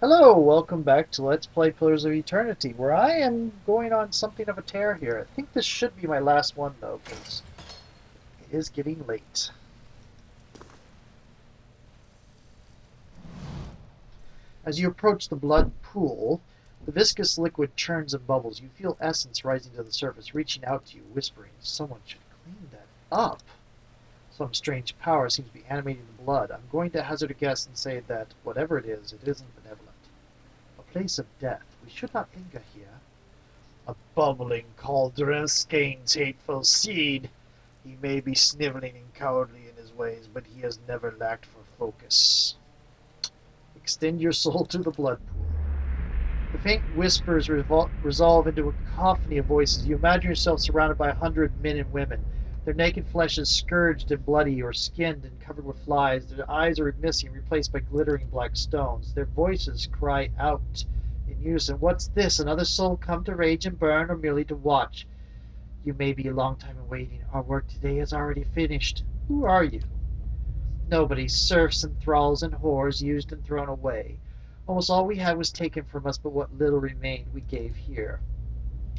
Hello, welcome back to Let's Play Pillars of Eternity, where I am going on something of a tear here. I think this should be my last one, though, because it is getting late. As you approach the blood pool, the viscous liquid churns and bubbles. You feel essence rising to the surface, reaching out to you, whispering, "Someone should clean that up." Some strange power seems to be animating the blood. I'm going to hazard a guess and say that, whatever it isn't benevolent. A place of death. We should not linger here. A bubbling cauldron skeins hateful seed. He may be sniveling and cowardly in his ways, but he has never lacked for focus. Extend your soul to the blood pool. The faint whispers resolve into a cacophony of voices. You imagine yourself surrounded by 100 men and women. Their naked flesh is scourged and bloody, or skinned and covered with flies. Their eyes are missing, replaced by glittering black stones. Their voices cry out in unison, "What's this? Another soul come to rage and burn, or merely to watch? You may be a long time in waiting. Our work today is already finished. Who are you?" Nobody. Serfs and thralls and whores, used and thrown away. Almost all we had was taken from us, but what little remained we gave here.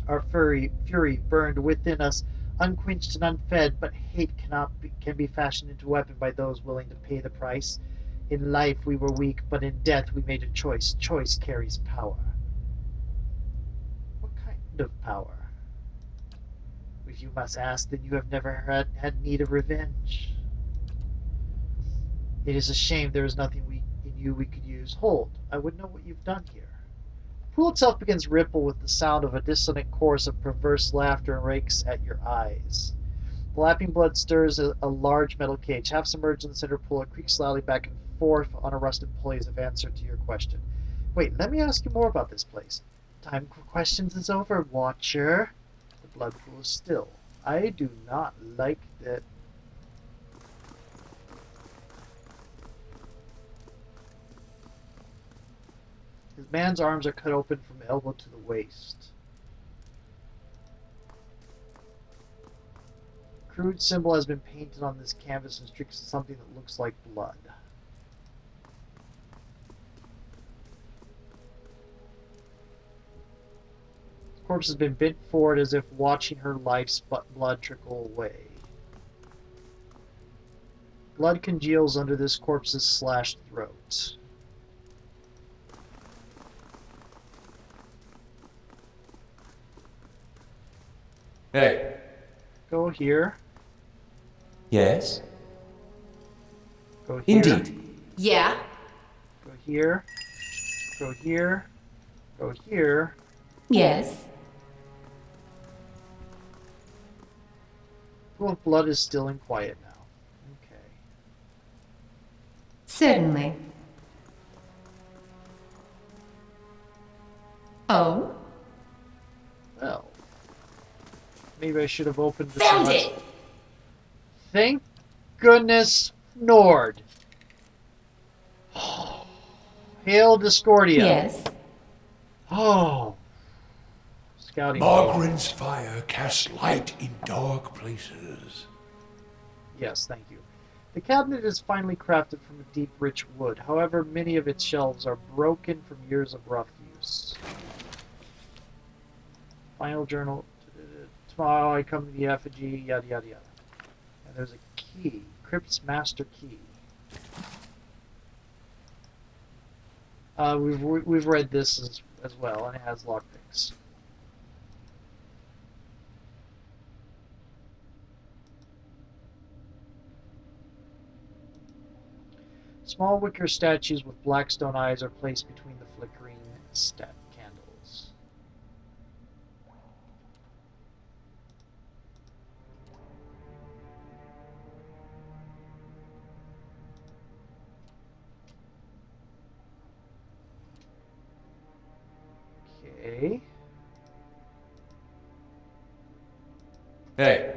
Our fury burned within us, unquenched and unfed, but hate can be fashioned into a weapon by those willing to pay the price. In life we were weak, but in death we made a choice. Choice carries power. What kind of power? If you must ask, then you have never had need of revenge. It is a shame there is nothing in you we could use. Hold, I would know what you've done here. The pool itself begins to ripple with the sound of a dissonant chorus of perverse laughter and rakes at your eyes. The lapping blood stirs a large metal cage. Half submerged in the center pool, it creaks loudly back and forth on a rusted pulley as if answer to your question. Wait, let me ask you more about this place. Time for questions is over, Watcher. The blood pool is still. I do not like that. His man's arms are cut open from elbow to the waist. A crude symbol has been painted on this canvas and streaks something that looks like blood. His corpse has been bent forward as if watching her life's blood trickle away. Blood congeals under this corpse's slashed throat. Hey. Go here. Yes? Go here. Indeed. Yeah? Go here. Go here. Go here. Yes. Pool of blood is still and quiet now. Okay. Certainly. Oh? Well, maybe I should have opened this Found much. it! Thank goodness, Nord. Hail Discordia. Yes. Oh, scouting post. Margaren's fire casts light in dark places. Yes, thank you. The cabinet is finely crafted from a deep, rich wood. However, many of its shelves are broken from years of rough use. Final journal. Tomorrow I come to the effigy, yada yada yada. And there's a key. Crypt's master key. We've read this as well, and it has lockpicks. Small wicker statues with black stone eyes are placed between the flickering candles. Okay. Hey.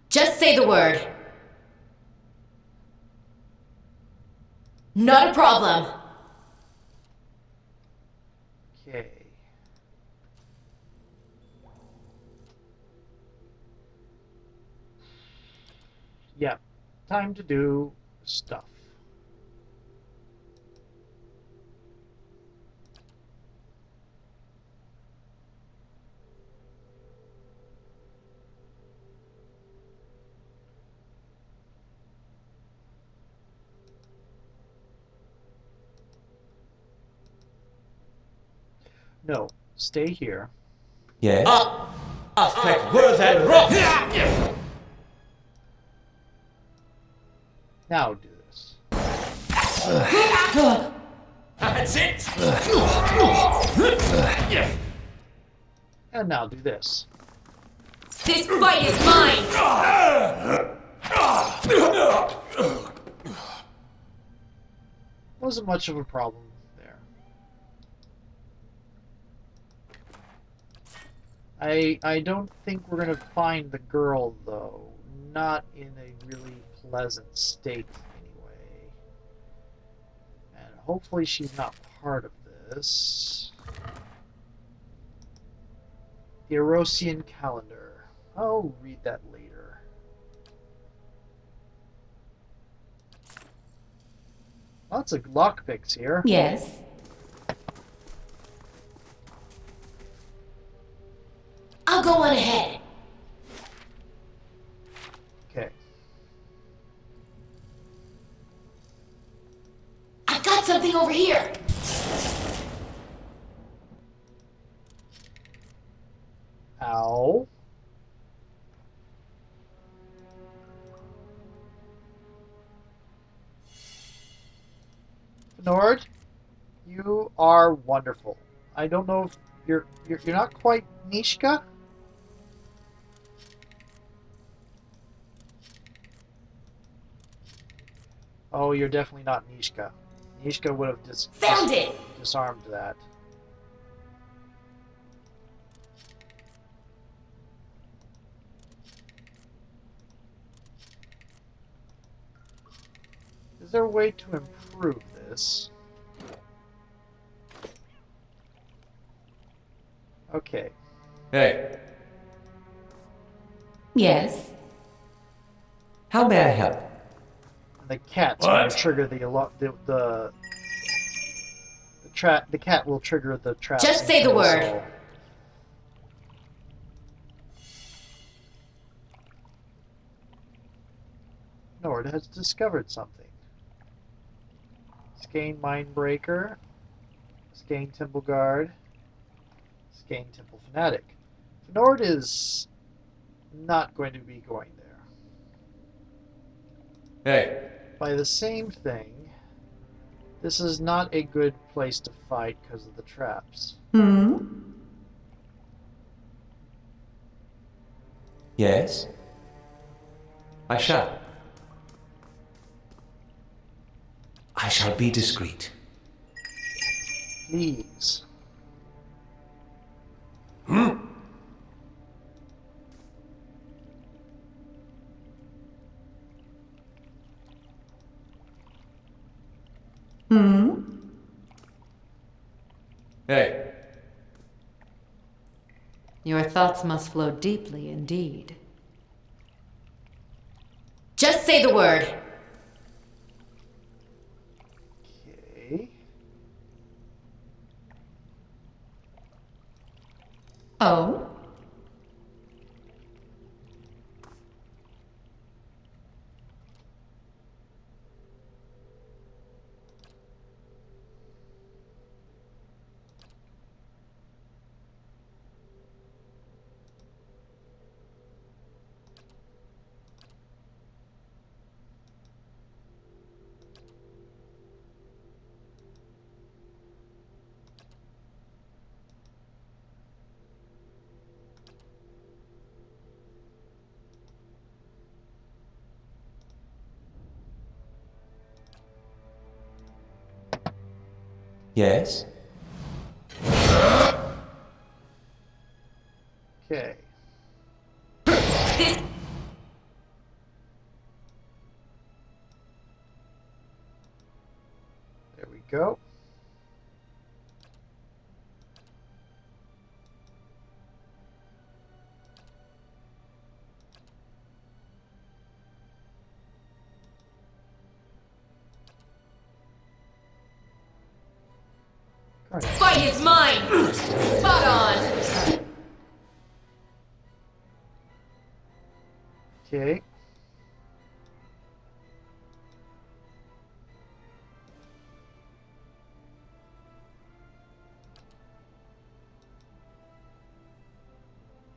Just say the word. Not a problem. Okay. Yeah, time to do stuff. No, stay here. Yes? Affect where that rock! Now do this. That's it! And now do this. This fight is mine! Wasn't much of a problem there. I don't think we're gonna find the girl though. Not in a really pleasant state anyway. And hopefully she's not part of this. The Erosian calendar. I'll read that later. Lots of lockpicks here. Yes. I'll go on ahead. Okay. I've got something over here. Ow. Nord, you are wonderful. I don't know if you're not quite Nishka. Oh, you're definitely not Nishka. Nishka would have Found it! disarmed that. Is there a way to improve this? Okay. Hey, Yes. how may I help? And the cat's going What? to trigger the cat will trigger the trap. Just say the word. Nord has discovered something. Skane Mindbreaker, Skane Temple Guard, Skane Temple Fanatic. Nord is not going to be going there. Hey, By the same thing, this is not a good place to fight because of the traps. yes? I shall. I shall be discreet. Please. Hey, Your thoughts must flow deeply indeed. Just say the word. Okay. Oh? yes? Okay. This. There we go. Fight is mine! Spot on! Okay.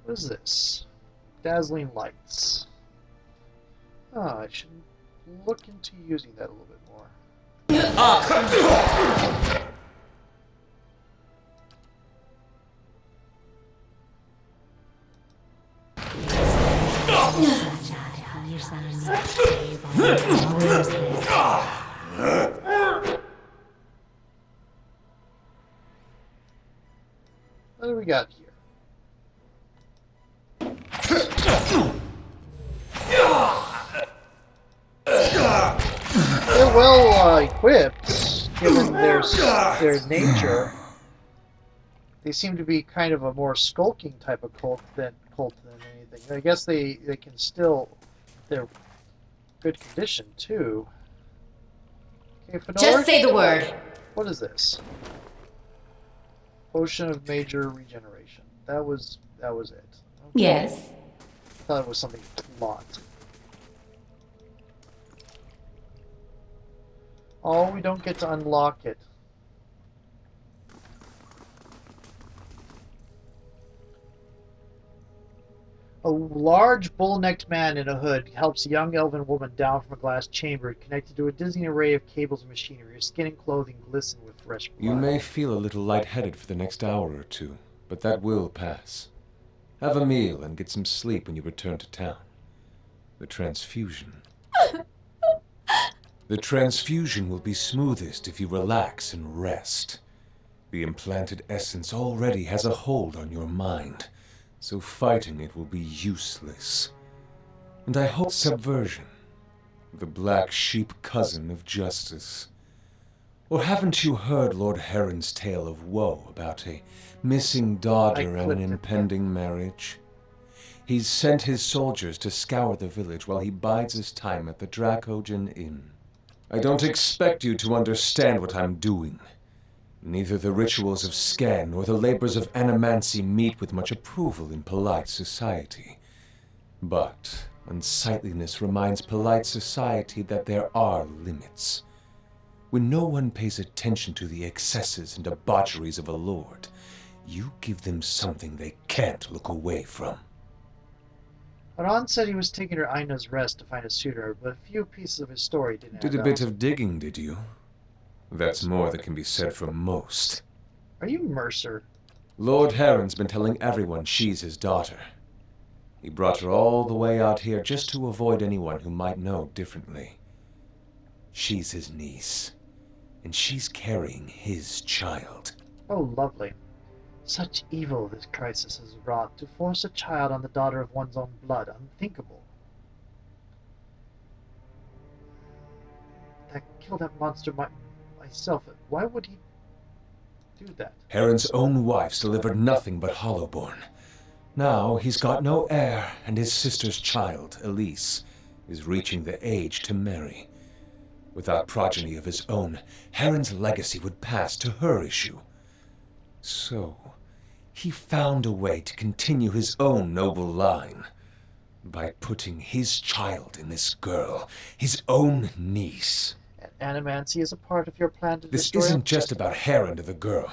What is this? Dazzling lights. Oh, I should look into using that a little bit more. What do we got here? They're well equipped, given their nature. They seem to be kind of a more skulking type of cult than anything. I guess they can still, they're good condition too. Okay, Fedor, Just say the word. what is this? Potion of major regeneration. That was it. Okay. Yes. I thought it was something a lot. Oh, we don't get to unlock it. A large bull-necked man in a hood helps a young elven woman down from a glass chamber connected to a dizzying array of cables and machinery. Her skin and clothing glisten with fresh blood. You may feel a little lightheaded for the next hour or two, but that will pass. Have a meal and get some sleep when you return to town. The transfusion. The transfusion will be smoothest if you relax and rest. The implanted essence already has a hold on your mind, so fighting it will be useless. And I hope subversion, the black sheep cousin of justice. Or haven't you heard Lord Heron's tale of woe about a missing daughter and an impending marriage? He's sent his soldiers to scour the village while he bides his time at the Dracogen Inn. I don't expect you to understand what I'm doing. Neither the rituals of Scan nor the labors of Animancy meet with much approval in polite society. But unsightliness reminds polite society that there are limits. When no one pays attention to the excesses and debaucheries of a lord, you give them something they can't look away from. Aran said he was taking her Aina's rest to find a suitor, but a few pieces of his story didn't Did add a bit up. of digging, did you? That's more than can be said for most. Are you Mercer? Lord Heron's been telling everyone she's his daughter. He brought her all the way out here just to avoid anyone who might know differently. She's his niece, and she's carrying his child. Oh, lovely. Such evil this crisis has wrought. To force a child on the daughter of one's own blood, unthinkable. That killed that monster myself. Why would he do that? Heron's own wife's delivered nothing but Hollowborn. Now he's got no heir, and his sister's child, Elise, is reaching the age to marry. Without progeny of his own, Heron's legacy would pass to her issue. So, he found a way to continue his own noble line by putting his child in this girl, his own niece. And Animancy is a part of your plan to This destroy isn't him? just about Heron to the girl.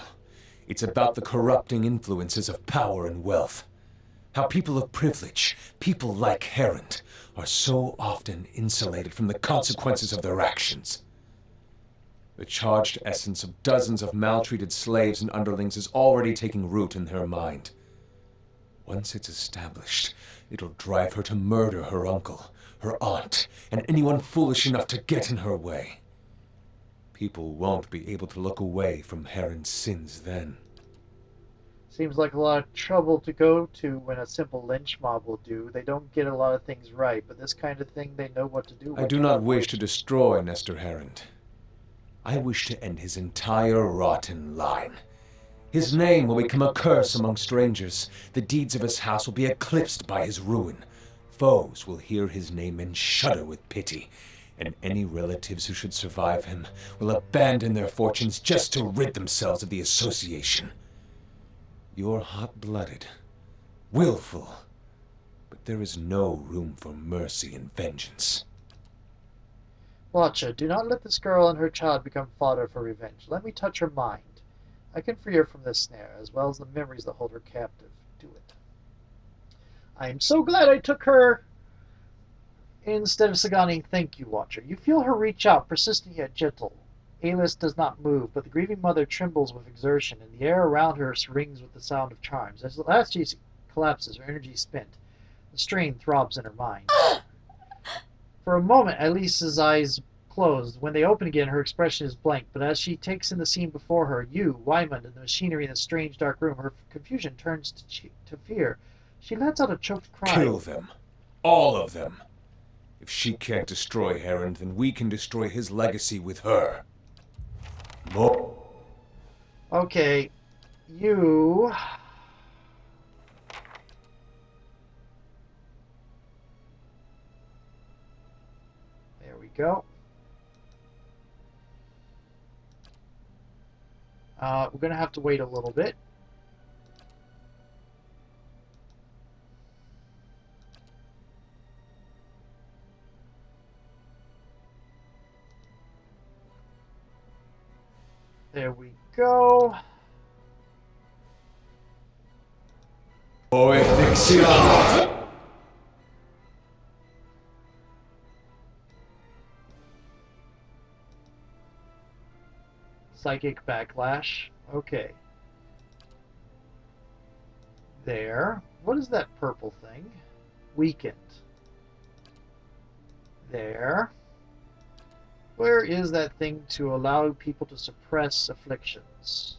It's about the corrupting influences of power and wealth. How people of privilege, people like Heron, are so often insulated from the consequences of their actions. The charged essence of dozens of maltreated slaves and underlings is already taking root in her mind. Once it's established, it'll drive her to murder her uncle, her aunt, and anyone foolish enough to get in her way. People won't be able to look away from Heron's sins then. Seems like a lot of trouble to go to when a simple lynch mob will do. They don't get a lot of things right, but this kind of thing they know what to do with. I do not wish to destroy Nestor Heron. I wish to end his entire rotten line. His name will become a curse among strangers. The deeds of his house will be eclipsed by his ruin. Foes will hear his name and shudder with pity. and any relatives who should survive him will abandon their fortunes just to rid themselves of the association. You're hot-blooded, willful, but there is no room for mercy and vengeance. Watcha, do not let this girl and her child become fodder for revenge. Let me touch her mind. I can free her from this snare, as well as the memories that hold her captive. Do it. I am so glad I took her instead of Sagani. Thank you, Watcher. You feel her reach out, persistent yet gentle. Alis does not move, but the grieving mother trembles with exertion, and the air around her rings with the sound of charms. As at last she collapses, her energy spent. The strain throbs in her mind. For a moment, Alice's eyes closed. When they open again, her expression is blank, but as she takes in the scene before her, you, Wyman, and the machinery in the strange dark room, her confusion turns to fear. She lets out a choked cry. Kill them. All of them. If she can't destroy Heron, then we can destroy his legacy with her. Okay, you... There we go. We're going to have to wait a little bit. There we go. Psychic backlash. Okay. There. What is that purple thing? Weakened. There. Where is that thing to allow people to suppress afflictions?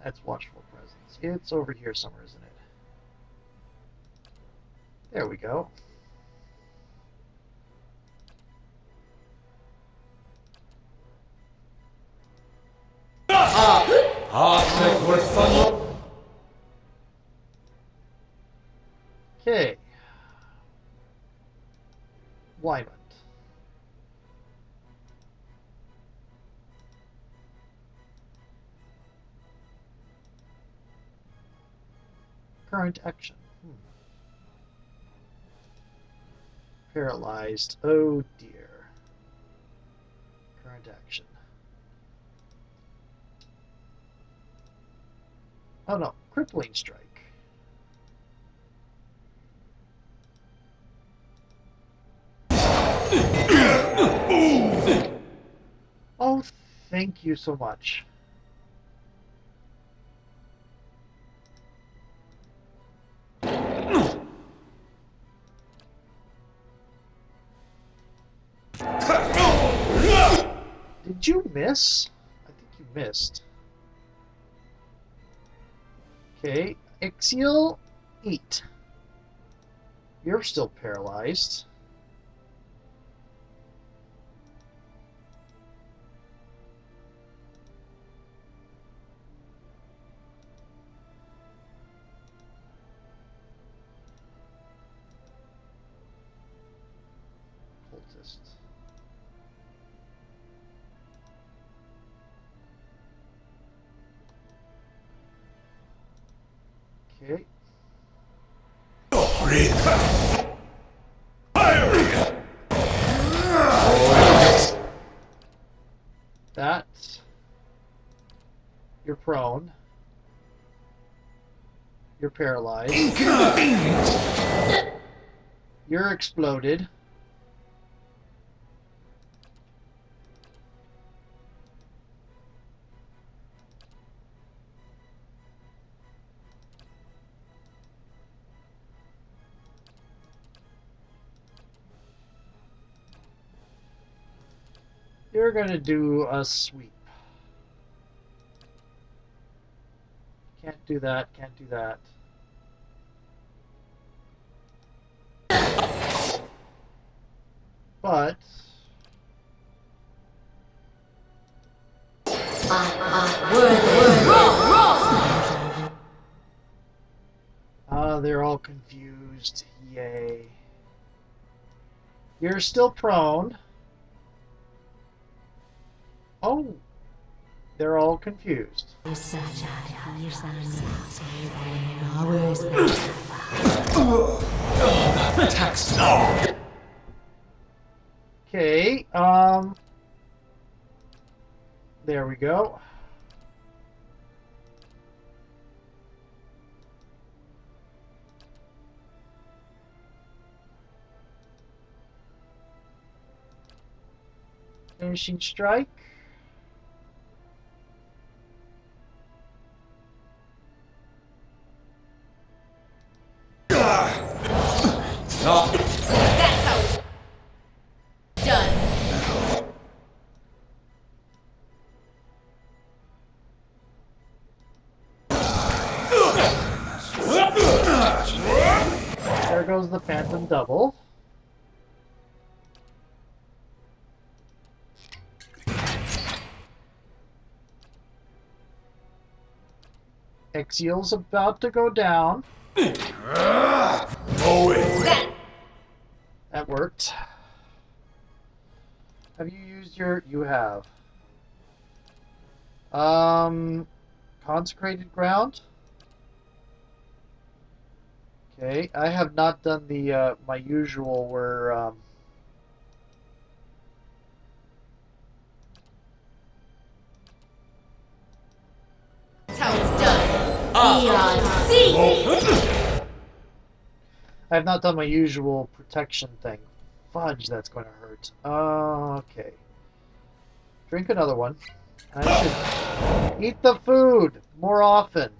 That's watchful presence. It's over here somewhere, isn't it? There we go. Okay. Wyman. Current action. Paralyzed. Oh dear. Current action. Oh no, crippling strike. Oh, thank you so much. Did you miss? I think you missed. Okay, Ixiel, eat. You're still paralyzed. Cultist. Okay. That. You're prone. You're paralyzed. You're exploded. You're gonna do a sweep. Can't do that, can't do that. But They're all confused. Yay. You're still prone. Oh, they're all confused. Attacks. Okay, there we go. Finishing strike. No. That's how it's done. There goes the Phantom Double. Exile's about to go down. That That worked. Have you used your... You have. Consecrated Ground? Okay, I have not done the, my usual where, that's how it's done. Eon C. I have not done my usual protection thing. Fudge, that's going to hurt. Okay. Drink another one. I should eat the food more often.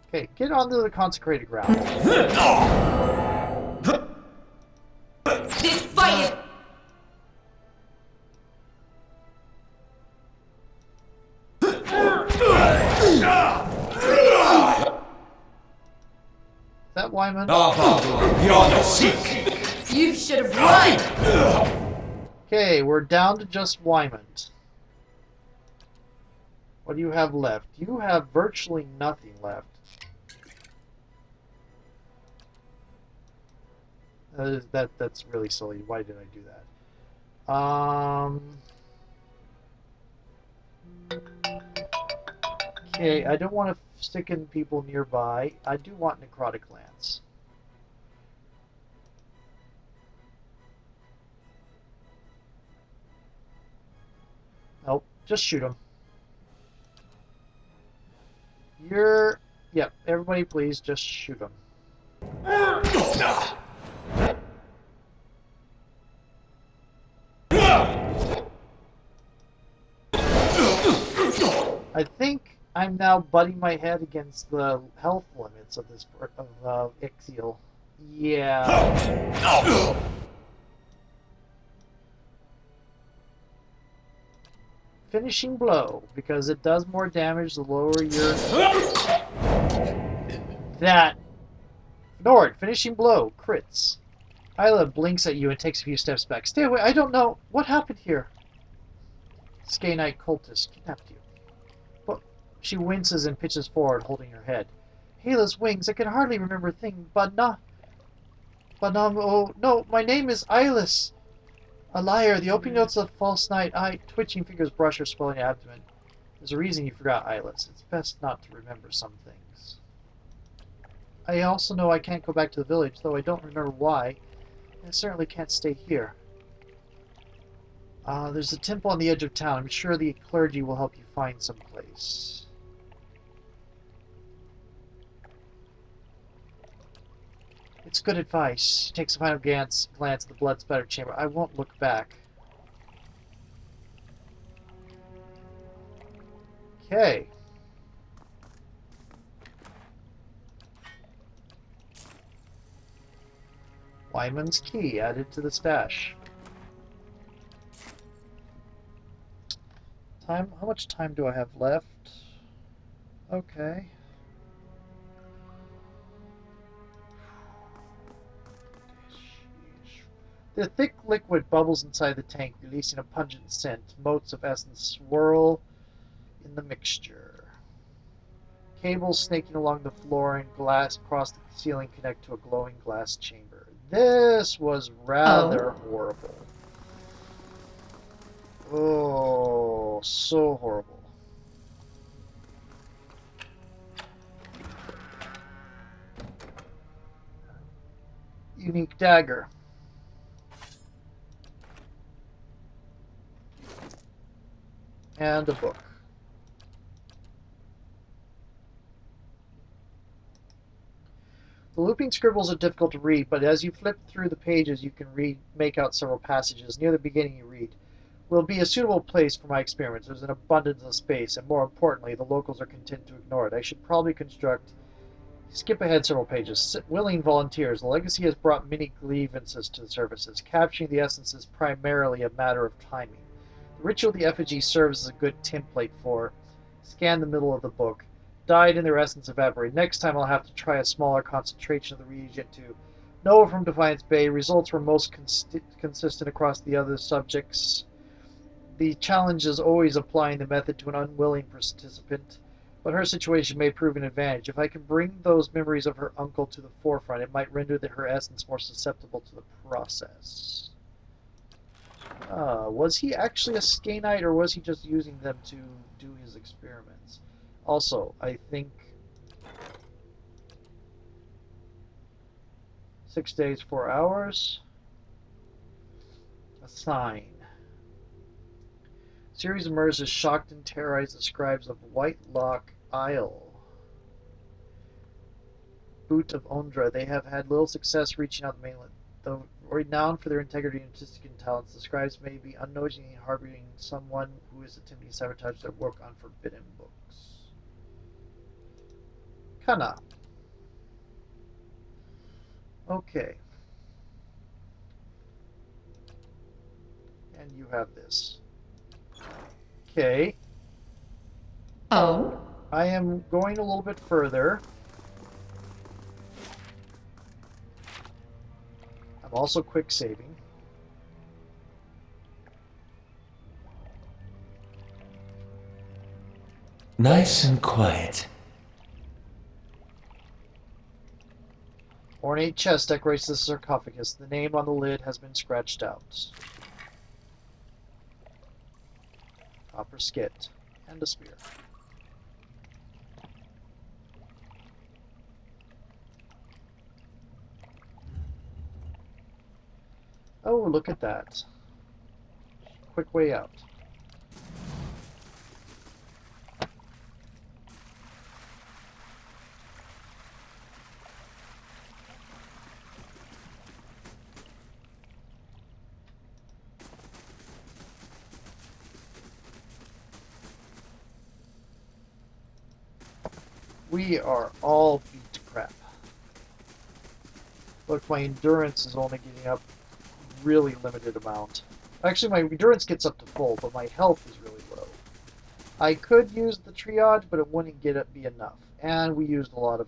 Okay, get onto the consecrated ground. This fight is Is that Wyman? Yonder seek. You should have run! Okay, we're down to just Wyman. What do you have left? You have virtually nothing left. That's really silly. Why did I do that? Okay, I don't want to stick in people nearby. I do want Necrotic Lance. Nope, just shoot him. Yep, everybody please just shoot him. I think I'm now butting my head against the health limits of this Ixiel. Yeah. Finishing blow, because it does more damage the lower your... That! Nord, finishing blow, crits. Isla blinks at you and takes a few steps back. Stay away, I don't know. What happened here? Skay Knight cultist kidnapped you. But she winces and pitches forward, holding her head. Hela's wings, I can hardly remember a thing, but oh, no, my name is Ilis. A liar, the opening notes of false night, twitching fingers brush her swelling abdomen. There's a reason you forgot Ilis. It's best not to remember some things. I also know I can't go back to the village, though I don't remember why. I certainly can't stay here. There's a temple on the edge of town. I'm sure the clergy will help you find some place. It's good advice. She takes a final glance at the blood-spattered chamber. I won't look back. Okay. Wyman's key added to the stash. Time. How much time do I have left? Okay. The thick liquid bubbles inside the tank, releasing a pungent scent. Motes of essence swirl in the mixture. Cables snaking along the floor and glass across the ceiling connect to a glowing glass chamber. This was rather horrible. Oh, so horrible. Unique dagger. And a book. The looping scribbles are difficult to read, but as you flip through the pages, you can make out several passages. Near the beginning, you read, "Will be a suitable place for my experiments. There's an abundance of space, and more importantly, the locals are content to ignore it. I should probably construct..." Skip ahead several pages. Willing volunteers. The legacy has brought many grievances to the surfaces. Capturing the essence is primarily a matter of timing. The ritual of the effigy serves as a good template for. Scan the middle of the book. Died and their essence evaporate. Next time I'll have to try a smaller concentration of the reagent to. Noah from Defiance Bay. Results were most consistent across the other subjects. The challenge is always applying the method to an unwilling participant, but her situation may prove an advantage. If I can bring those memories of her uncle to the forefront, it might render her essence more susceptible to the process. Was he actually a Skainite, or was he just using them to do his experiments? Also, I think 6 days, 4 hours. Assign. Series emerges, shocked and terrorized the scribes of Whitelock Isle. Boot of Ondra. They have had little success reaching out the mainland. Though renowned for their integrity and artistic talents, the scribes may be unknowingly harboring someone who is attempting to sabotage their work on forbidden books. Kana. Okay. And you have this. Okay. Oh? I am going a little bit further. I'm also quick saving. Nice and quiet. Ornate chest decorates the sarcophagus. The name on the lid has been scratched out. Copper skit. And a spear. Oh, look at that. Quick way out. We are all beat to crap. Look, my endurance is only getting up really limited amount. Actually, my endurance gets up to full, but my health is really low. I could use the triage, but it wouldn't be enough. And we used a lot of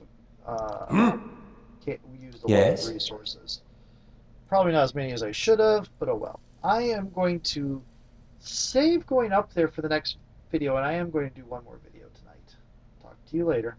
Yes? resources. Probably not as many as I should have, but oh well. I am going to save going up there for the next video, and I am going to do one more video tonight. Talk to you later.